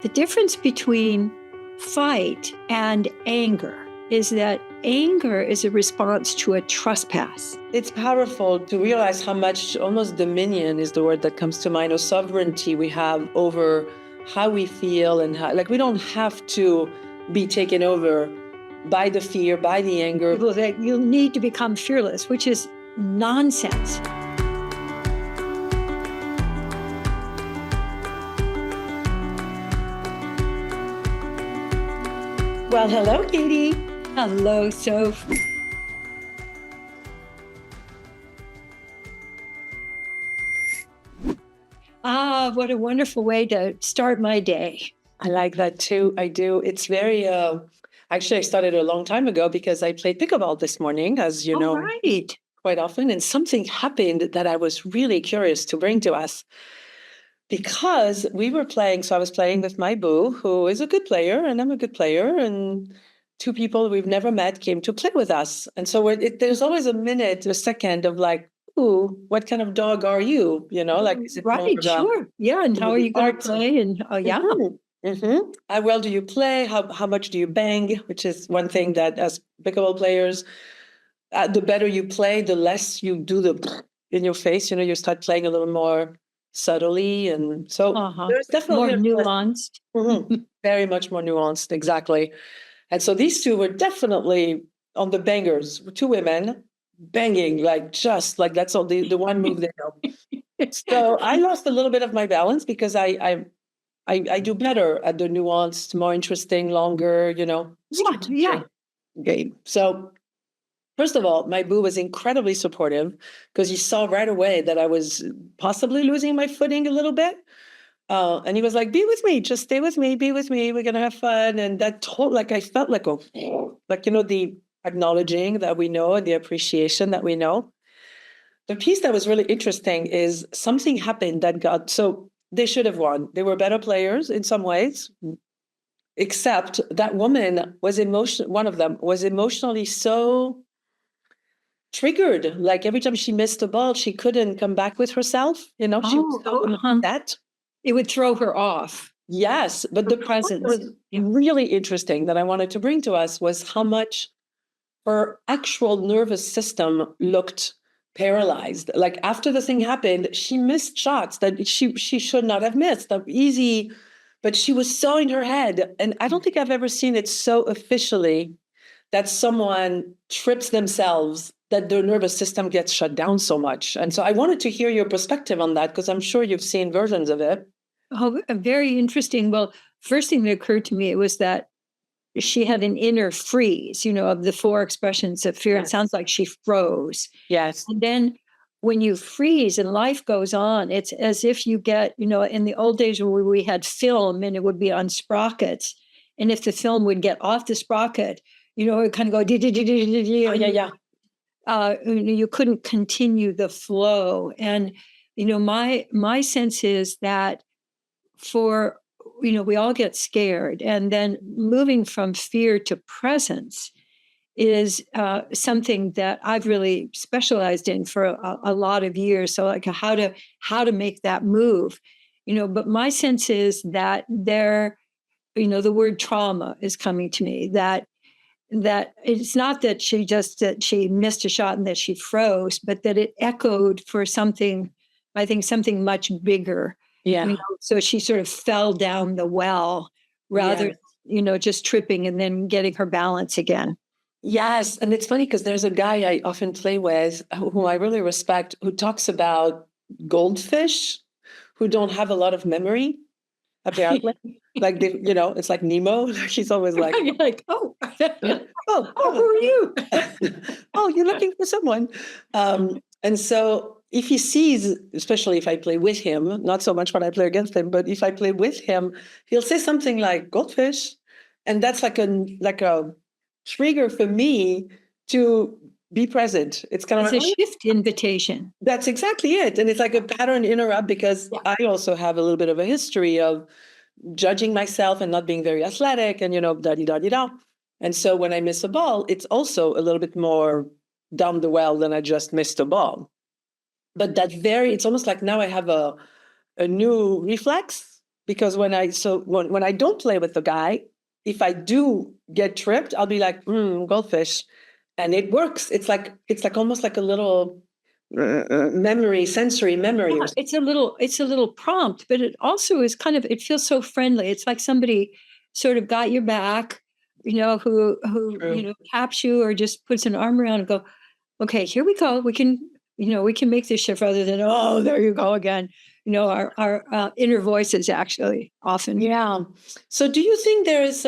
The difference between fight and anger is that anger is a response to a trespass. It's powerful to realize how much almost dominion is the word that comes to mind, or sovereignty we have over how we feel and how, like, we don't have to be taken over by the fear, by the anger. People say you need to become fearless, which is nonsense. Well, hello, Katie. Hello, Soph. What a wonderful way to start my day. I like that too. I do. It's very, actually, I started a long time ago because I played pickleball this morning, as you know, Right. quite often. And something happened that I was really curious to bring to us because we were playing. So I was playing with my boo, who is a good player, and I'm a good player. And two people we've never met came to play with us. And so there's always a second of like, ooh, what kind of dog are you? You know, like, is it more Right, of sure. Yeah, and how are you going to play? And yeah. How well do you play? How much do you bang? Which is one thing that as pickleball players, the better you play, the less you do the in your face. You know, you start playing a little more subtly, and so there's definitely more nuanced. Very much more nuanced, exactly. And so these two were definitely on the bangers. Two women banging, like just like that's all the one move they know. So I lost a little bit of my balance because I do better at the nuanced, more interesting, longer, Yeah. game. So first of all, my boo was incredibly supportive because he saw right away that I was possibly losing my footing a little bit. And he was like, be with me, just stay with me, be with me, we're going to have fun. And that like, I felt like, the acknowledging that we know and the appreciation that we know. The piece that was really interesting is something happened so they should have won. They were better players in some ways, except that woman one of them was emotionally so triggered. Like every time she missed a ball, she couldn't come back with herself. She was so upset. It would throw her off. Yes, but the presence was really interesting that I wanted to bring to us was how much her actual nervous system looked paralyzed. Like after the thing happened, she missed shots that she should not have missed. Easy, but she was so in her head. And I don't think I've ever seen it so officially that someone trips themselves, that their nervous system gets shut down so much. And so I wanted to hear your perspective on that, because I'm sure you've seen versions of it. Oh, very interesting. Well, first thing that occurred to me was that she had an inner freeze, of the 4 expressions of fear. Yes. It sounds like she froze. Yes. And then when you freeze and life goes on, it's as if you get, in the old days where we had film and it would be on sprockets. And if the film would get off the sprocket, it would kind of go, you couldn't continue the flow. And, my sense is that we all get scared, and then moving from fear to presence is something that I've really specialized in for a lot of years. So like how to make that move, but my sense is that the word trauma is coming to me, that it's not that she missed a shot and that she froze, but that it echoed for something, I think something much bigger. Yeah. So she sort of fell down the well rather, just tripping and then getting her balance again. Yes. And it's funny because there's a guy I often play with who I really respect, who talks about goldfish who don't have a lot of apparently. Like, it's like Nemo. He's always like, you're like, oh, who are you? Oh, you're looking for someone. And so if he sees, especially if I play with him, not so much when I play against him, but if I play with him, he'll say something like goldfish. And that's like a trigger for me to be present. It's kind of a shift invitation. That's exactly it. And it's like a pattern interrupt because I also have a little bit of a history of judging myself and not being very athletic and, da-di-da-di-da. And so when I miss a ball, it's also a little bit more down the well than I just missed a ball. But it's almost like now I have a new reflex because when I don't play with the guy, if I do get tripped, I'll be like, goldfish. And it works. It's like almost like a little sensory memory or Yeah, it's a little prompt, but it also is kind of, it feels so friendly. It's like somebody sort of got your back, who taps you or just puts an arm around and go, okay, here we go. We can make this shift rather than, oh, there you go again. Our inner voices actually often. Yeah. So do you think there is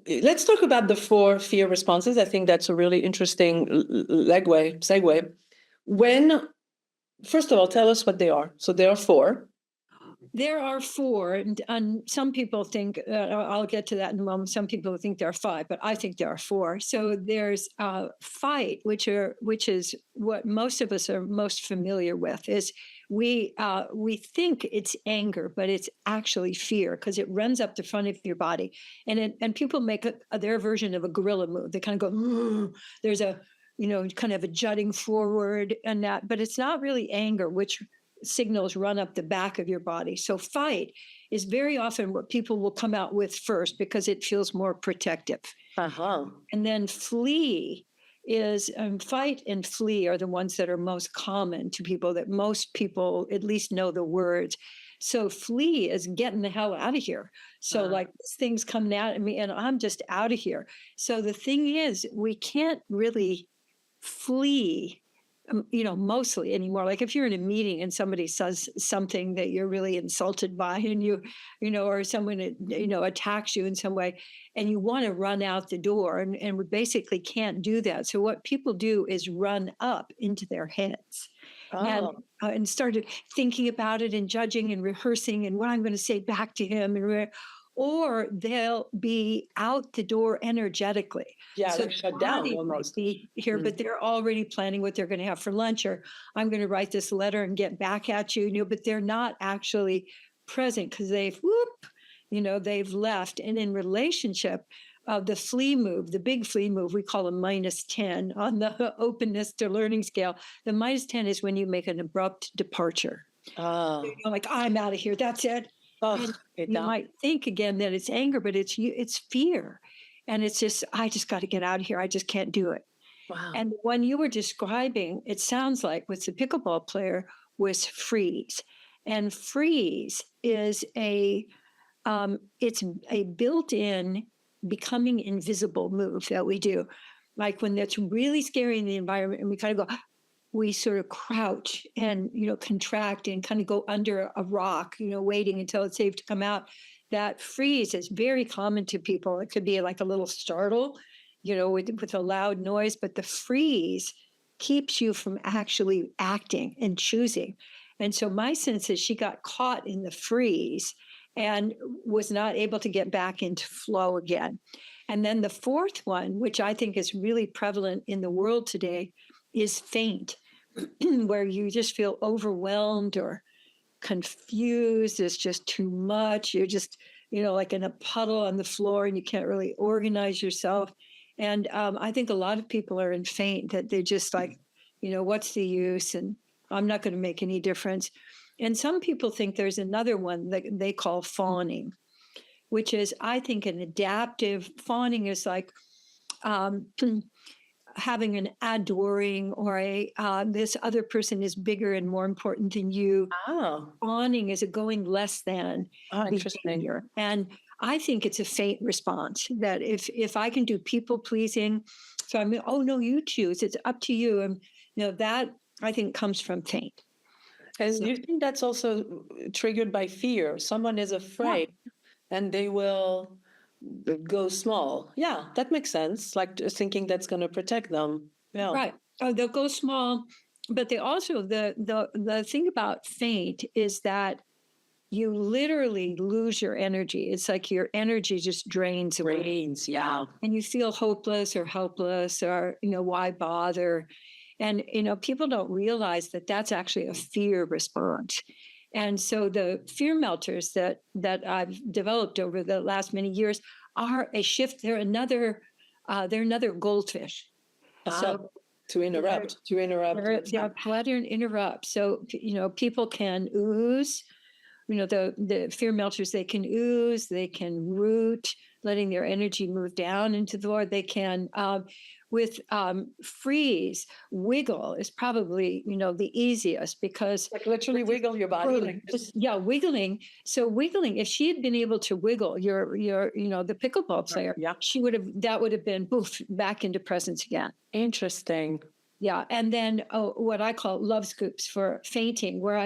let's talk about the 4 fear responses. I think that's a really interesting segue. First of all, tell us what they are. So there are 4. There are 4, and some people think, I'll get to that in a moment. Some people think there are 5, but I think there are 4. So there's fight, which is what most of us are most familiar with. Is we think it's anger, but it's actually fear because it runs up the front of your body, and people make their version of a gorilla move. They kind of go, there's a kind of a jutting forward and that, but it's not really anger, which signals run up the back of your body. So fight is very often what people will come out with first because it feels more protective. Uh-huh. And then flee is fight and flee are the ones that are most common to people, that most people at least know the words. So flee is getting the hell out of here. So like this thing's coming at me and I'm just out of here. So the thing is, we can't really flee mostly anymore. Like if you're in a meeting and somebody says something that you're really insulted by, and or someone attacks you in some way, and you want to run out the door, and we basically can't do that. So what people do is run up into their heads and started thinking about it and judging and rehearsing and what I'm going to say back to him, or they'll be out the door energetically. Yeah, So like shut down body might almost. be here, but they're already planning what they're going to have for lunch, or I'm going to write this letter and get back at you, but they're not actually present because they've left. And in relationship, the flea move, the big flea move, we call a -10 on the openness to learning scale. The -10 is when you make an abrupt departure. Like, I'm out of here. That's it. And you might think again that it's anger, but it's fear. And it's just, I just got to get out of here. I just can't do it. Wow. And when you were describing, it sounds like with the pickleball player was freeze. And freeze is it's a built-in becoming invisible move that we do. Like when that's really scary in the environment and we kind of go, we sort of crouch and contract and kind of go under a rock, waiting until it's safe to come out. That freeze is very common to people. It could be like a little startle, with a loud noise, but the freeze keeps you from actually acting and choosing. And so my sense is she got caught in the freeze and was not able to get back into flow again. And then the 4th one, which I think is really prevalent in the world today, is faint, where you just feel overwhelmed or confused. It's just too much. You're just, like in a puddle on the floor and you can't really organize yourself. And I think a lot of people are in faint, that they're just like, what's the use? And I'm not going to make any difference. And some people think there's another one that they call fawning, which is, I think, an adaptive. Fawning is like having an adoring or this other person is bigger and more important than you. Fawning is a going less than behavior. And I think it's a faint response, that if I can do people pleasing, so I'm, oh no, you choose, it's up to you. And that I think comes from faint. And do you think that's also triggered by fear? Someone is afraid and they will go small. Yeah, that makes sense. Like thinking that's going to protect them. Yeah. Right. Oh, they'll go small, but they also, the thing about faint is that you literally lose your energy. It's like your energy just drains away. Yeah. And you feel hopeless or helpless, or, why bother? And, people don't realize that that's actually a fear response. And so the fear melters that I've developed over the last many years are a shift. They're another goldfish. So to interrupt. They're pattern interrupt. So, people can ooze, the fear melters, they can ooze, they can root, letting their energy move down into the void. They can, with freeze, wiggle is probably, the easiest, because Like literally wiggle your body. Like wiggling. So wiggling, if she had been able to wiggle the pickleball player, yeah. that would have been poof, back into presence again. Interesting. Yeah. And then what I call love scoops for fainting, where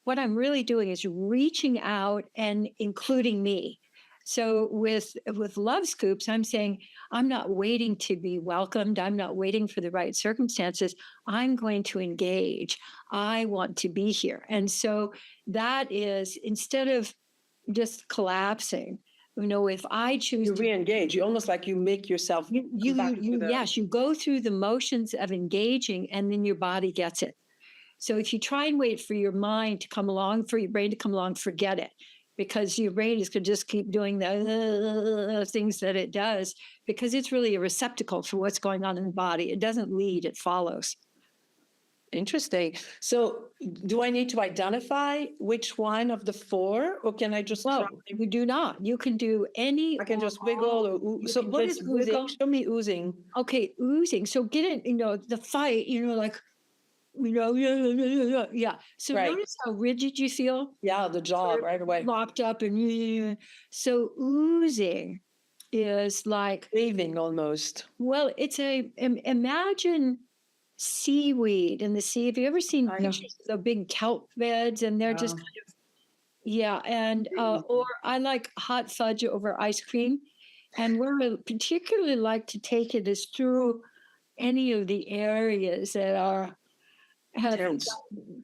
what I'm really doing is reaching out and including me. So with love scoops, I'm saying, I'm not waiting to be welcomed. I'm not waiting for the right circumstances. I'm going to engage. I want to be here. And so that is, instead of just collapsing, if I choose to re-engage, you almost like you make yourself. Yes, you go through the motions of engaging, and then your body gets it. So if you try and wait for your mind to come along, for your brain to come along, forget it, because your brain is going to just keep doing the things that it does, because it's really a receptacle for what's going on in the body. It doesn't lead, it follows. Interesting. So do I need to identify which one of the four, or can I just try? You do not. You can do any. I can just wiggle or so what is oozing? Wiggle. Show me oozing. Okay, oozing. So get it, the fight, like, yeah. So notice how rigid you feel. Yeah, the jaw right away. Locked up, and so oozing is like breathing almost. Well, it's imagine seaweed in the sea. Have you ever seen pictures of the big kelp beds? And they're just kind of, and or I like hot fudge over ice cream. And where I particularly like to take it is through any of the areas that have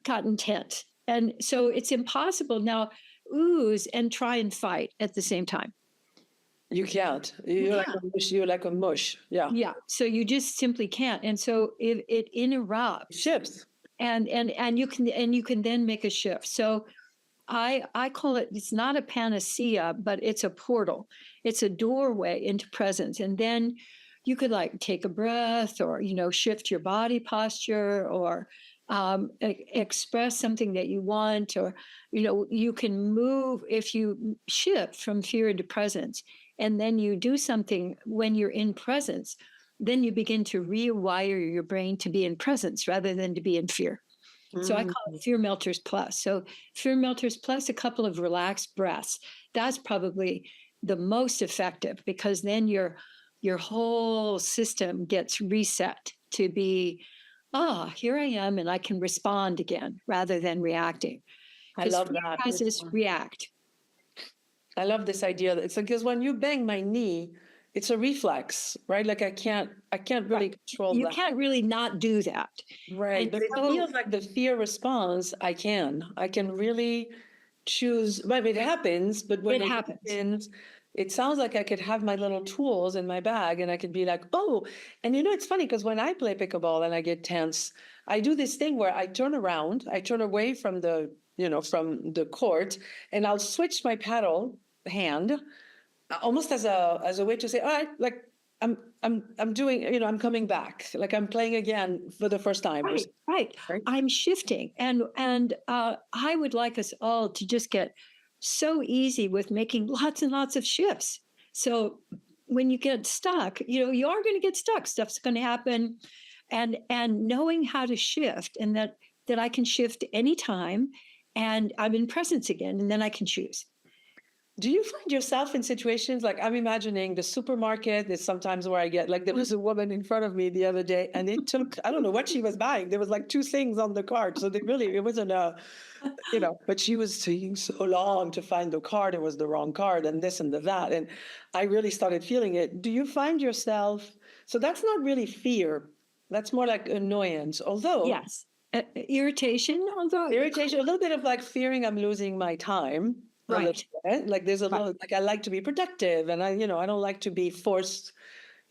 gotten tense. And so it's impossible now ooze and try and fight at the same time. You can't. You're like a mush. Yeah. Yeah. So you just simply can't. And so it interrupts. Shifts. And you can then make a shift. So I call it, it's not a panacea, but it's a portal. It's a doorway into presence. And then you could like take a breath, or, shift your body posture, or express something that you want, or, you can move. If you shift from fear into presence, and then you do something when you're in presence, then you begin to rewire your brain to be in presence rather than to be in fear. So I call it Fear Melters Plus. So Fear Melters Plus a couple of relaxed breaths. That's probably the most effective, because then your whole system gets reset to be, here I am, and I can respond again rather than reacting. I love that. Has this react. I love this idea. It's because when you bang my knee, it's a reflex, right? Like I can't really control that. You can't really not do that. Right. But it feels like the fear response, I can really choose. But it happens, but when it happens, it sounds like I could have my little tools in my bag, and I could be like, oh, and it's funny, because when I play pickleball and I get tense, I do this thing where I turn around, I turn away from the court, and I'll switch my paddle hand almost as a way to say, all right, like I'm doing, I'm coming back, like I'm playing again for the first time. Right. I'm shifting, and I would like us all to just get so easy with making lots and lots of shifts. So when you get stuck, you are going to get stuck. Stuff's going to happen, and knowing how to shift, and that I can shift anytime, and I'm in presence again, and then I can choose. Do you find yourself in situations like, I'm imagining the supermarket is sometimes where I get, like, there was a woman in front of me the other day, and it took, I don't know what she was buying. There was like 2 things on the cart. So it wasn't but she was taking so long to find the card. It was the wrong card, and this and that. And I really started feeling it. Do you find yourself, so that's not really fear. That's more like annoyance, although. Yes. Irritation, although. Irritation, a little bit of like fearing I'm losing my time. Right. Like there's a little, like I like to be productive, and I don't like to be forced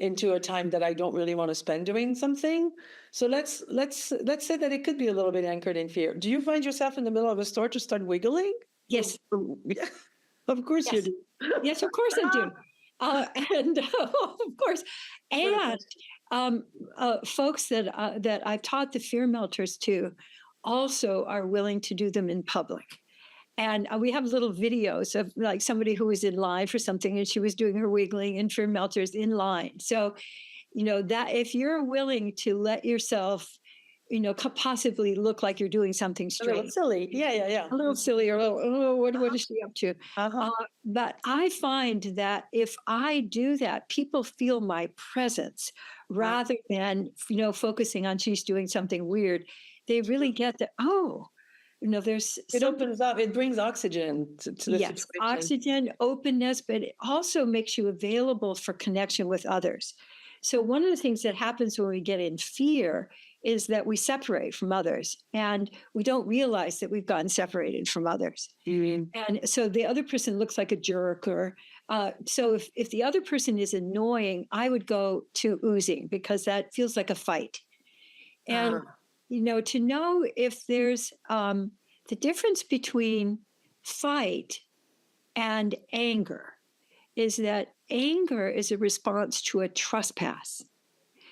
into a time that I don't really want to spend doing something. So let's say that it could be a little bit anchored in fear. Do you find yourself in the middle of a store to start wiggling? Yes. Of course you do. Yes, of course I do. And of course, and folks that I've taught the fear melters to also are willing to do them in public. And we have little videos of like somebody who was in line for something and she was doing her wiggling and fear melters in line. So, that if you're willing to let yourself, possibly look like you're doing something A little strange, silly. Yeah, yeah, yeah. a little silly or a little, oh, what is she up to? Uh-huh. But I find that if I do that, people feel my presence rather than, focusing on she's doing something weird. They really get that, oh, there's It something. opens up, it brings oxygen to the Yes, situation. oxygen, openness, but it also makes you available for connection with others. So, one of the things that happens when we get in fear is that we separate from others and we don't realize that we've gotten separated from others. Mhm. And so the other person looks like a jerk, or so if the other person is annoying, I would go to oozing because that feels like a fight. And, Ah, to know if there's the difference between fight and anger is that anger is a response to a trespass.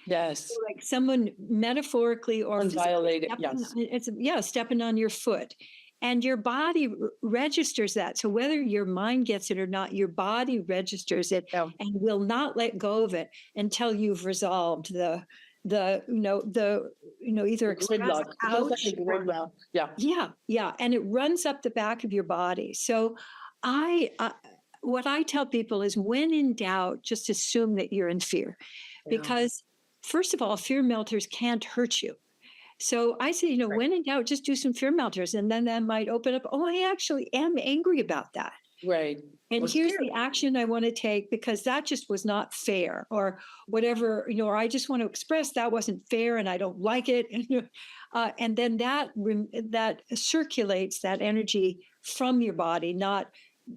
So yes. like someone metaphorically or physically Unviolated. Yes. stepping on your foot. And your body registers that. So whether your mind gets it or not, your body registers it Yeah. and will not let go of it until you've resolved either express Gridlock. It feels like ouch a or gridlock. Yeah. yeah, and it runs up the back of your body. So I what I tell people is when in doubt, just assume that you're in fear, Yeah. because first of all, fear melters can't hurt you. So I say, Right. when in doubt, just do some fear melters, and then that might open up. Oh, I actually am angry about that. Right. And Or here's scared. the action I want to take because that just was not fair, or whatever, or I just want to express that wasn't fair and I don't like it. And then that circulates that energy from your body, not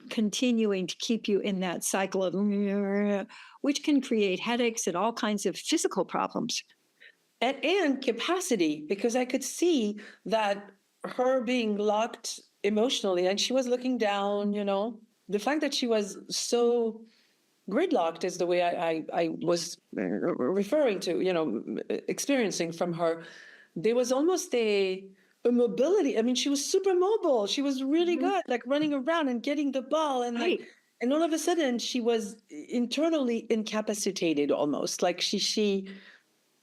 continuing to keep you in that cycle of, which can create headaches and all kinds of physical problems. And capacity, because I could see that her being locked emotionally and she was looking down, the fact that she was so gridlocked is the way I was referring to, experiencing from her. There was almost a mobility. I mean, she was super mobile. She was really Mhm. good, like running around and getting the ball and like, Right. and all of a sudden she was internally incapacitated almost like she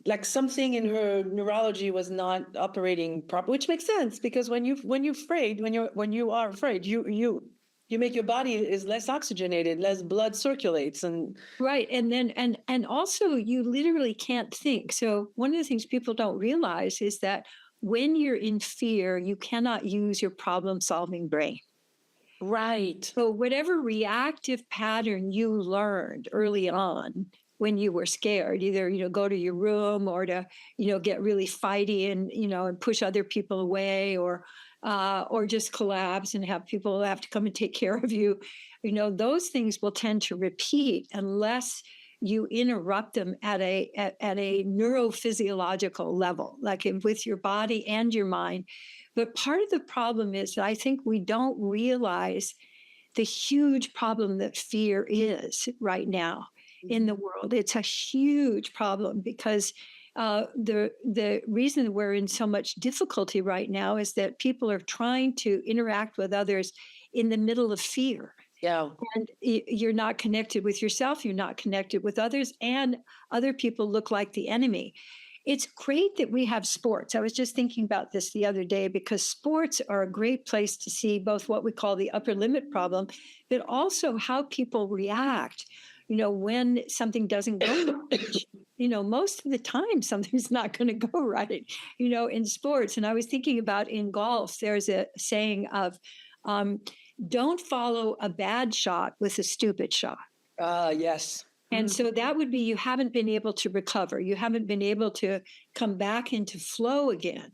like something in her neurology was not operating properly, which makes sense because when you're afraid, when you are afraid, you make your body is less oxygenated, less blood circulates, and Right. And then and also you literally can't think. So one of the things people don't realize is that when you're in fear, you cannot use your problem solving brain. right, So whatever reactive pattern you learned early on when you were scared, either go to your room or to get really fighty and and push other people away, or just collapse and have people have to come and take care of you, those things will tend to repeat unless you interrupt them at a neurophysiological level, like with your body and your mind. But part of the problem is that I think we don't realize the huge problem that fear is right now in the world. It's a huge problem because the reason we're in so much difficulty right now is that people are trying to interact with others in the middle of fear. yeah, And you're not connected with yourself, you're not connected with others, and other people look like the enemy. It's great that we have sports. I was just thinking about this the other day because sports are a great place to see both what we call the upper limit problem, but also how people react, when something doesn't go right. Most of the time something's not going to go right, in sports. And I was thinking about in golf, there's a saying of, um, don't follow a bad shot with a stupid shot. yes. And so that would be you haven't been able to recover. You haven't been able to come back into flow again.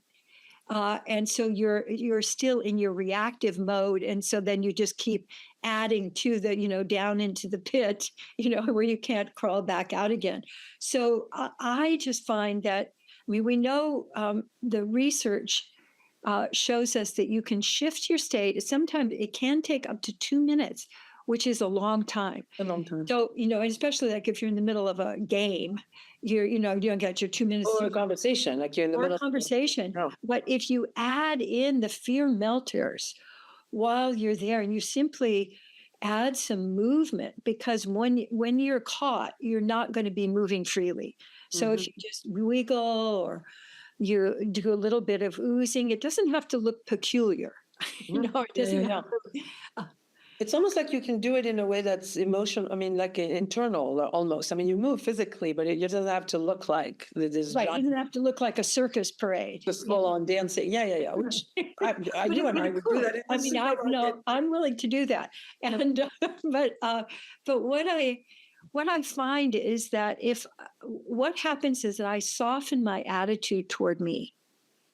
And so you're still in your reactive mode. And so then you just keep adding to the, down into the pit, where you can't crawl back out again. So I just find that, I mean, we know the research shows us that you can shift your state. Sometimes it can take up to 2 minutes, which is a long time. A long time. So, and especially like if you're in the middle of a game, you don't get your 2 minutes Or a conversation, like you're in the or middle a of conversation. no. But if you add in the fear melters, while you're there, and you simply add some movement, because when you're caught, you're not going to be moving freely. So if Mhm. you just wiggle or you do a little bit of oozing, it doesn't have to look peculiar. Mhm. It Yeah, yeah, doesn't yeah. have to. It's almost like you can do it in a way that's emotional. I mean, like internal almost. I mean, you move physically, but it doesn't have to look like this Right, it giant, doesn't have to look like a circus parade. just full on dancing. Yeah, yeah, yeah. Which But you it, and but I it would do that could. in I the mean, supermarket. I'm willing to do that. And but but what I find is that if what happens is that I soften my attitude toward me,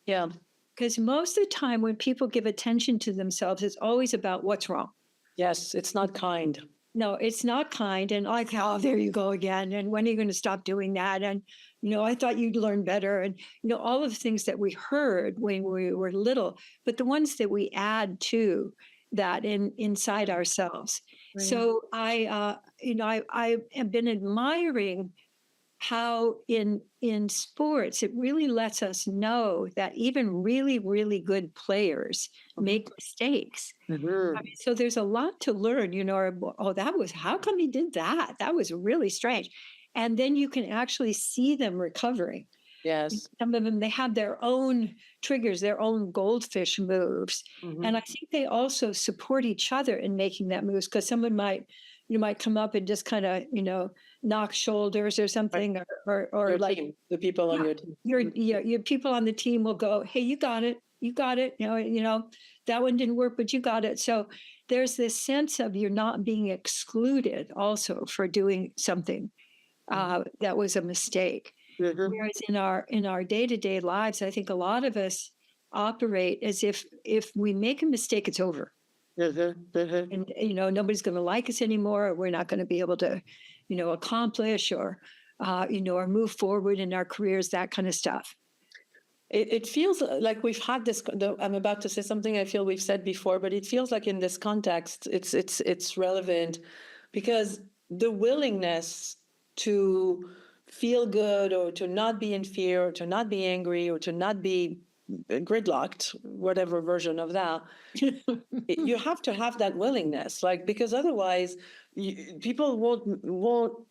Yeah. because most of the time when people give attention to themselves, it's always about what's wrong. Yes, it's not kind. No, it's not kind. And like, oh, there you go again. And when are you going to stop doing that? And, I thought you'd learn better. And, all of the things that we heard when we were little, but the ones that we add to that inside ourselves. Right. So I have been admiring how in sports it really lets us know that even really really good players make mistakes. I Mhm. mean, so there's a lot to learn, oh, that was, how come he did that? That was really strange. And then you can actually see them recovering. Yes. Some of them, they have their own triggers, their own goldfish moves. And I Mhm. think they also support each other in making that moves, because someone might come up and just kind of, knock shoulders or Right. something, or Your like, team, the people on yeah, your team. your people on the team will go, hey, you got it. You got it. That one didn't work, but you got it. So there's this sense of you're not being excluded also for doing something that was a mistake. Mhm. Whereas in our day-to-day lives, I think a lot of us operate as if we make a mistake, it's over. Mhm. Mhm. And nobody's going to like us anymore, or we're not going to be able to accomplish or move forward in our careers, that kind of stuff. It feels like we've had this. I'm about to say something I feel we've said before, but it feels like in this context, it's relevant because the willingness to feel good, or to not be in fear, or to not be angry, or to not be gridlocked, whatever version of that, you have to have that willingness, like, because otherwise, people won't.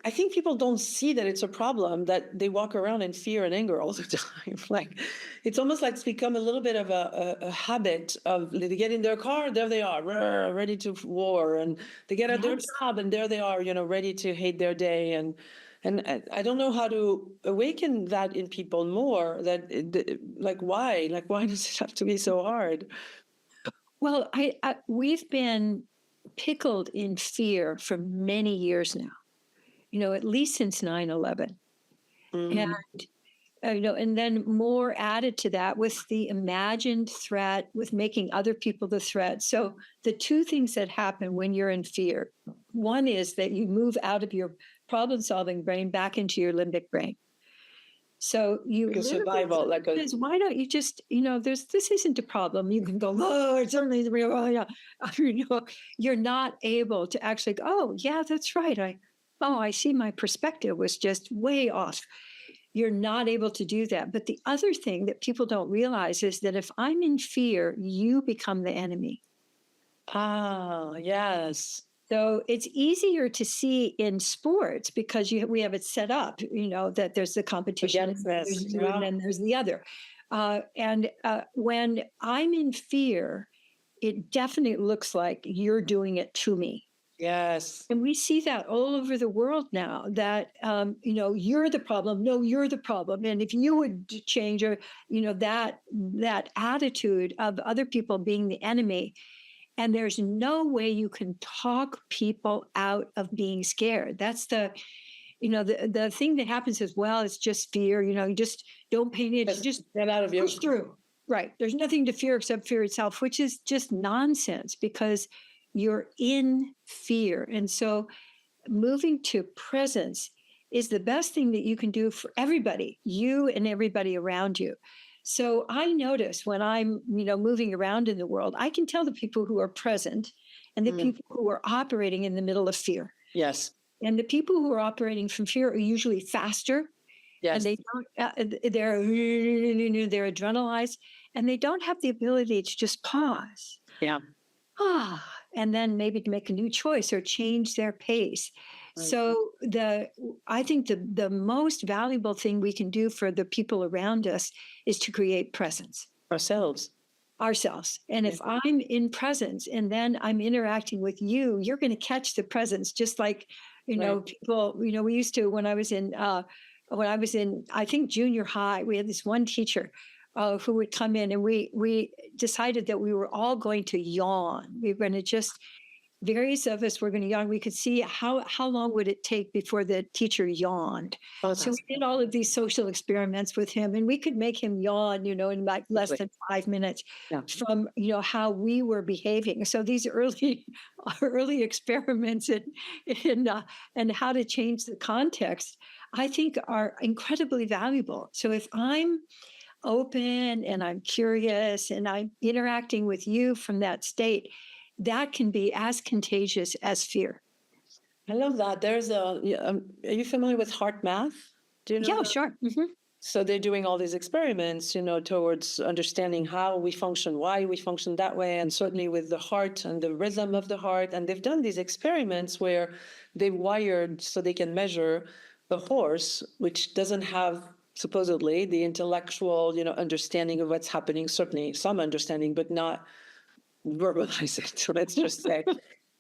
I think people don't see that it's a problem, that they walk around in fear and anger all the time. Like, it's almost like it's become a little bit of a habit of, they get in their car, there they are, ready to war, and they get at their Yes. job, and there they are, ready to hate their day, and I don't know how to awaken that in people more. Why does it have to be so hard? Well, we've been pickled in fear for many years now, at least since 9/11. And, Mm, and then more added to that with the imagined threat, with making other people the threat. So the two things that happen when you're in fear, one is that you move out of your problem solving brain back into your limbic brain. So you like a literally, survival, like a says, why don't you just, this isn't a problem. You can go, oh, it's only the real, oh, yeah. You're not able to actually go, oh, yeah, that's right. I see my perspective was just way off. You're not able to do that. But the other thing that people don't realize is that if I'm in fear, you become the enemy. yes. So it's easier to see in sports because we have it set up, that there's the competition, Against this, there's you, and yeah. then there's the other. And when I'm in fear, it definitely looks like you're doing it to me. Yes. And we see that all over the world now, that, you're the problem. No, you're the problem. And if you would change, or, that attitude of other people being the enemy, and there's no way you can talk people out of being scared. That's the thing that happens as well. It's just fear. You just don't pay attention. Yes, Just get out of you. push through. Right. There's nothing to fear except fear itself, which is just nonsense, because you're in fear. And so moving to presence is the best thing that you can do for everybody, you and everybody around you. So I notice when I'm, moving around in the world, I can tell the people who are present and the Mm, people who are operating in the middle of fear. yes. And the people who are operating from fear are usually faster, and Yes. they don't, they're adrenalized, and they don't have the ability to just pause. Yeah. And then maybe to make a new choice or change their pace. Right. So I think the most valuable thing we can do for the people around us is to create presence Ourselves. And if I'm in presence and then I'm interacting with you, you're going to catch the presence. Just like, Right. people, we used to, when I was in, I think junior high, we had this one teacher who would come in, and we decided that we were all going to yawn. We were going to just, various of us were going to yawn. We could see how long would it take before the teacher yawned. Oh, So we did all of these social experiments with him, and we could make him yawn, in like less than 5 minutes from, how we were behaving. So these early experiments and how to change the context, I think are incredibly valuable. So if I'm open and I'm curious and I'm interacting with you from that state, that can be as contagious as fear. I love that. There's are you familiar with heart math? Do you know? Yeah, that? sure. Mm-hmm. So they're doing all these experiments, towards understanding how we function, why we function that way, and certainly with the heart and the rhythm of the heart. And they've done these experiments where they wired so they can measure a horse, which doesn't have supposedly the intellectual, understanding of what's happening, certainly some understanding, but not verbalize it, let's just say.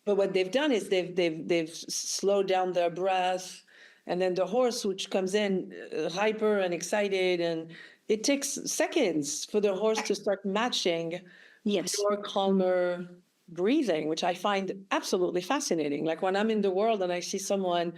But what they've done is they've slowed down their breath, and then the horse, which comes in hyper and excited, and it takes seconds for the horse to start matching your calmer breathing, which I find absolutely fascinating. Like when I'm in the world and I see someone,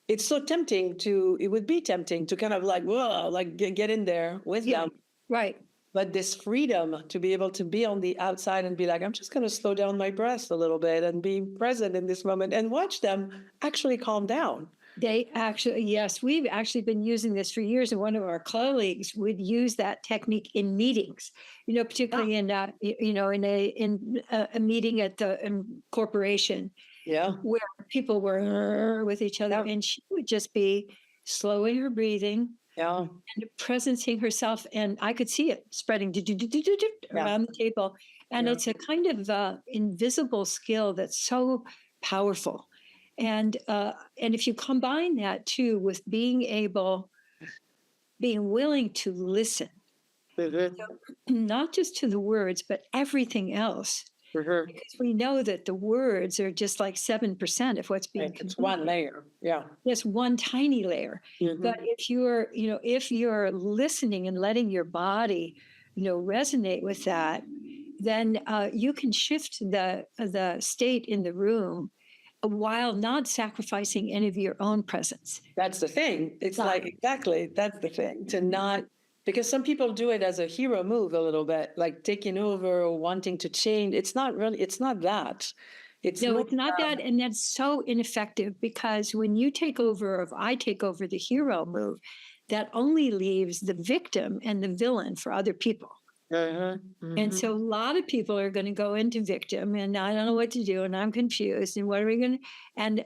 it would be tempting to kind of like, whoa, like get in there with them. Right. But this freedom to be able to be on the outside and be like, I'm just going to slow down my breath a little bit and be present in this moment and watch them actually calm down. They actually, yes, we've actually been using this for years. And one of our colleagues would use that technique in meetings, particularly in a meeting at the corporation. Yeah. Where people were with each other, and she would just be slowing her breathing, and presencing herself, and I could see it spreading around the table. And it's a kind of invisible skill that's so powerful. And if you combine that too with being willing to listen, not just to the words, but everything else. Because we know that the words are just like 7% of what's being It's one layer. Yeah. Yes, one tiny layer. But if you're listening and letting your body, resonate with that, then you can shift the state in the room while not sacrificing any of your own presence. That's the thing. It's like, exactly, that's the thing. To not, because some people do it as a hero move a little bit, like taking over or wanting to change. It's not that. It's not that. And that's so ineffective, because when you take over, or if I take over the hero move, that only leaves the victim and the villain for other people. And so a lot of people are going to go into victim, and I don't know what to do, and I'm confused, and what are we going to,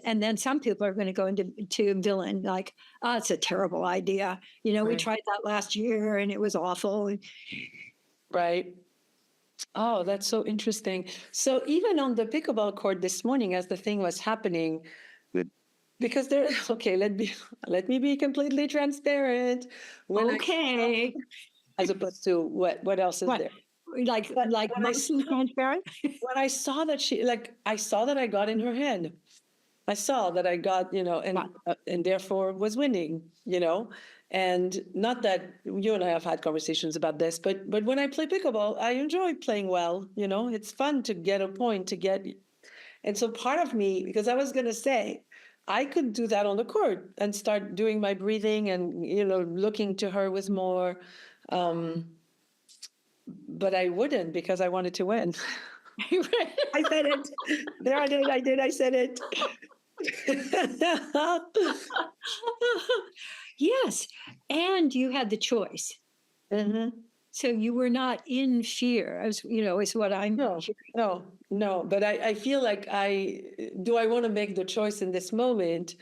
and then some people are going to go into villain, like, oh, it's a terrible idea. We tried that last year and it was awful. Right. Oh, that's so interesting. So even on the pickleball court this morning, as the thing was happening, because let me be completely transparent. As opposed to what else is there? Like mostly transparent? When I saw that I saw that I got in her hand. I saw that I got, and therefore was winning, and not that you and I have had conversations about this, but when I play pickleball, I enjoy playing well, it's fun to get a point, and so part of me, because I was going to say, I could do that on the court and start doing my breathing and, looking to her with more, but I wouldn't, because I wanted to win. I said it. There I did. I said it. Yes. And you had the choice. So you were not in fear, is what I'm hearing. No. But I feel like I want to make the choice in this moment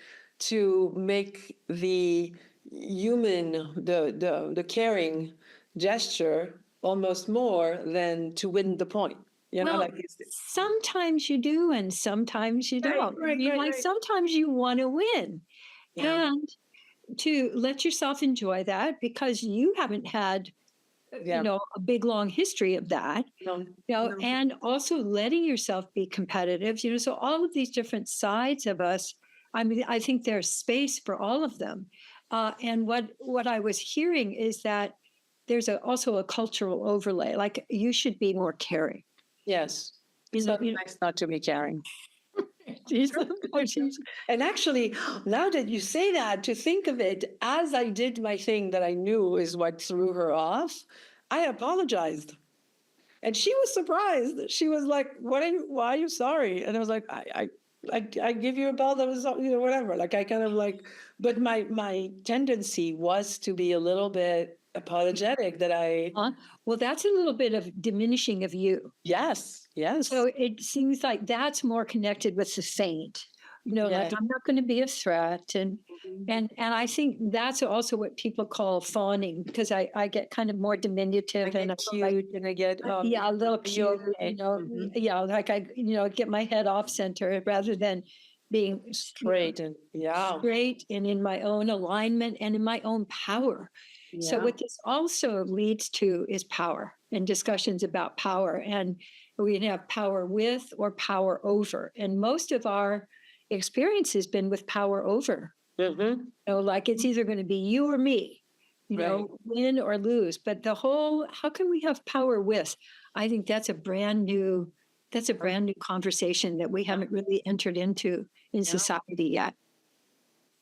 to make the human, the caring gesture almost more than to win the point. You know, Well, like sometimes you do, and sometimes you don't. Sometimes you want to win, Yeah. and to let yourself enjoy that because you haven't had, Yeah. a big long history of that. No, No, and also letting yourself be competitive, so all of these different sides of us, I mean, I think there's space for all of them. And what I was hearing is that there's also a cultural overlay, like you should be more caring. yes. You So know, nice not to be caring. she's- And actually, now that you say that, to think of it, as I did my thing that I knew is what threw her off, I apologized. And she was surprised. She was like, why are you sorry? And I was like, I give you a bell that was, whatever. Like I kind of like, but my tendency was to be a little bit apologetic that well, that's a little bit of diminishing of you. yes. So it seems like that's more connected with the saint, like Yeah. I'm not going to be a threat. And I think that's also what people call fawning, because I get kind of more diminutive and I feel like, cute and I get, yeah, a little are you cute, okay? yeah, like I, get my head off center rather than being Straight and yeah. straight and in my own alignment and in my own power. So Yeah. what this also leads to is power and discussions about power. And we can have power with or power over. And most of our experience has been with power over. Mm-hmm. Like it's either going to be you or me, Right. win or lose. But the whole, how can we have power with? I think that's a brand new conversation that we haven't really entered into in society yet.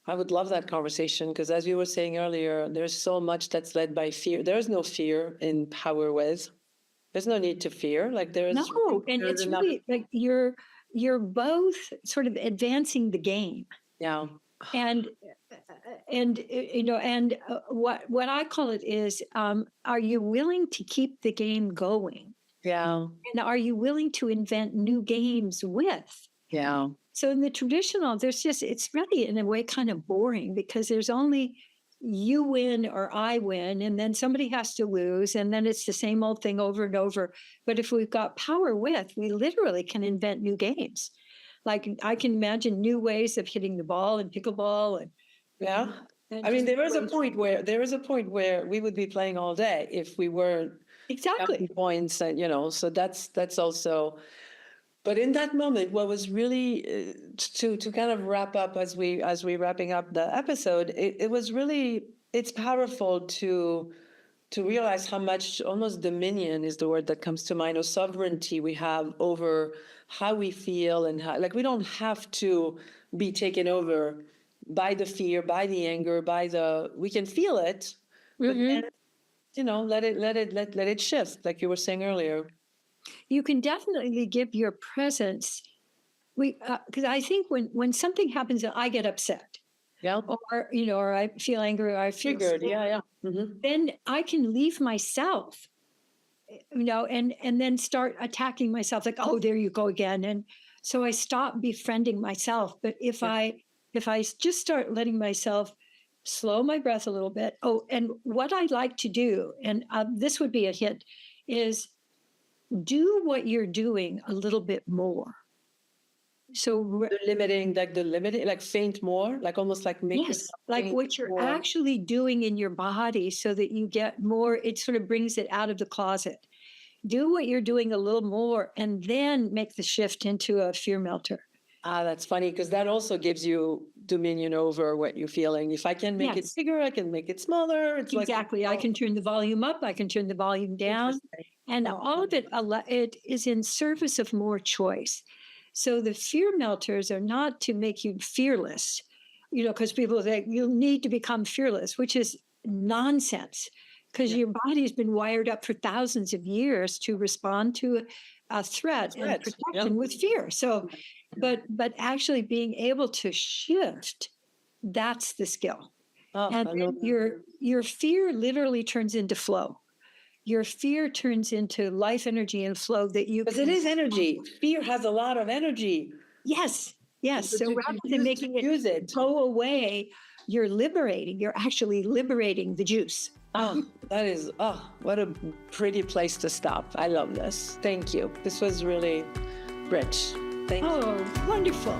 I would love that conversation because, as you were saying earlier, there's so much that's led by fear. There's no fear in power with. There's no need to fear. Like there's No, and there's it's enough. really like you're both sort of advancing the game. Yeah. And what I call it is, are you willing to keep the game going? Yeah. And are you willing to invent new games with? Yeah. So in the traditional, it's really in a way kind of boring because there's only you win or I win, and then somebody has to lose, and then it's the same old thing over and over. But if we've got power with, we literally can invent new games. Like I can imagine new ways of hitting the ball and pickleball and Yeah. and I mean, just there is a point where we would be playing all day if we weren't exactly. counting points, and so that's also. But in that moment, what was really to kind of wrap up as we wrapping up the episode, it was really, it's powerful to realize how much almost dominion is the word that comes to mind, or sovereignty we have over how we feel and how, like we don't have to be taken over by the fear, by the anger, we can feel it, but then, let it shift, like you were saying earlier. You can definitely give your presence. Because I think when something happens, I get upset. Yeah. Or I feel angry, or I feel Triggered. sad, Yeah. Mm-hmm. then I can leave myself, and then start attacking myself, like, oh, there you go again. And so I stop befriending myself. But if I just start letting myself slow my breath a little bit. Oh, and what I like to do, and this would be a hint, is do what you're doing a little bit more. So The limiting, like faint more, like almost like make yes, like what you're actually doing in your body so that you get more, it sort of brings it out of the closet. Do what you're doing a little more and then make the shift into a fear melter. That's funny because that also gives you dominion over what you're feeling. If I can make it bigger, I can make it smaller. It's exactly. I can turn the volume up. I can turn the volume down. And all of it is in service of more choice. So the fear melters are not to make you fearless, because people think you need to become fearless, which is nonsense, because your body's been wired up for thousands of years to respond to a threat and protection with fear. So, but actually being able to shift, that's the skill. And then your fear literally turns into flow. Your fear turns into life energy and flow that you. Because it is energy. Fear has a lot of energy. Yes. So rather than making it go away, you're actually liberating the juice. Oh, that is, what a pretty place to stop. I love this. Thank you. This was really rich. Thank you. Oh, wonderful.